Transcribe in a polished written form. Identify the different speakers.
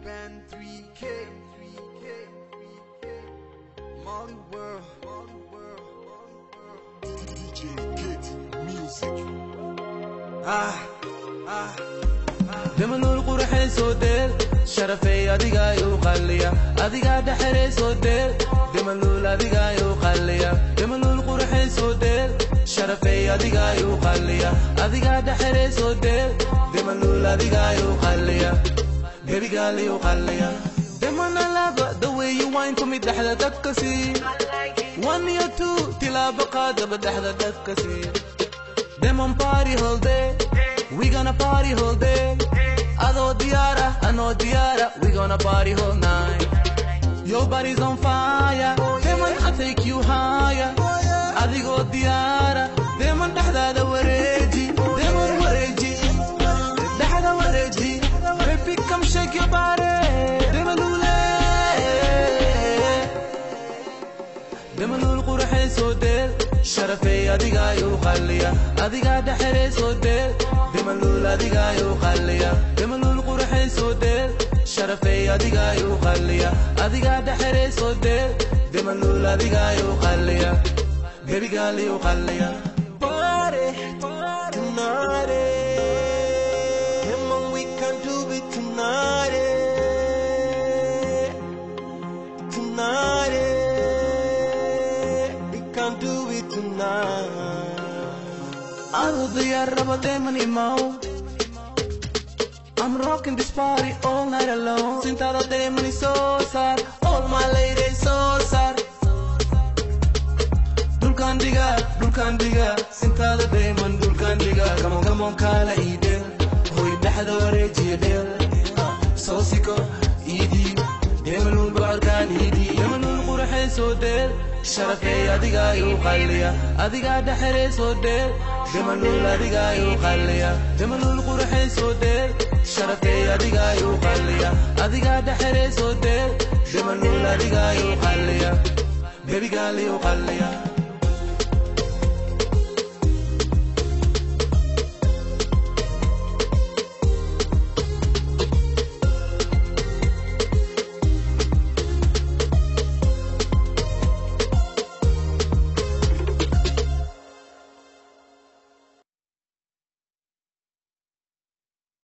Speaker 1: band 3K, Molly World, DJ Kid Music.
Speaker 2: demanul qurxay soo deel sharafay adiga ayuu qalliya adiga dhaxray soo deel demanul adiga ayuu qalliya demanul qurxay soo deel sharafay adiga ayuu qalliya adiga dhaxray soo deel demanul adiga ayuu qalliya baby girl ayuu qalliya demanalaba the way you wine to me dhaxda dadka si 1 year 2 tilaba qaadaba dhaxda dadka si demon party all day we gonna party all day Ado diara, ano diara, we gonna party all night. Your body's on fire, demon I take you higher. Adigo diara, demon dahda da wareji, demon wareji, dahda wareji. Baby come shake your body, demon lule. Demon lul qurxay soo deel, sharafay adiga ayuu qalliya, adiga dhaxray soo deel. deman lul adiga ayuu qalliya deman lul qurxay soo deel sharafay adiga ayuu qalliya adiga dhaxray soo deel deman lul adiga ayuu qalliya baby girl ayuu qalliya
Speaker 1: Party tonight, come on we can do it tonight, tonight, we can do it tonight.
Speaker 2: Ado diyar raba deman imaw I'm rocking this party all night alone Sintada deman so sad all my ladies so sad Dulkan diga Sintada deman dulkan diga Come on kala idel Hoy dhaxda wareejiya del Soosiko idi demanul baarkan idi demanul qurxay soo deel sharafay adiga ayuu qalliya adiga dhaxray soo deel demanul adiga ayuu qalliya demanul qurxay soo deel sharafay adiga ayuu qalliya adiga dhaxray soo deel demanul adiga ayuu qalliya baby girl ayuu qalliya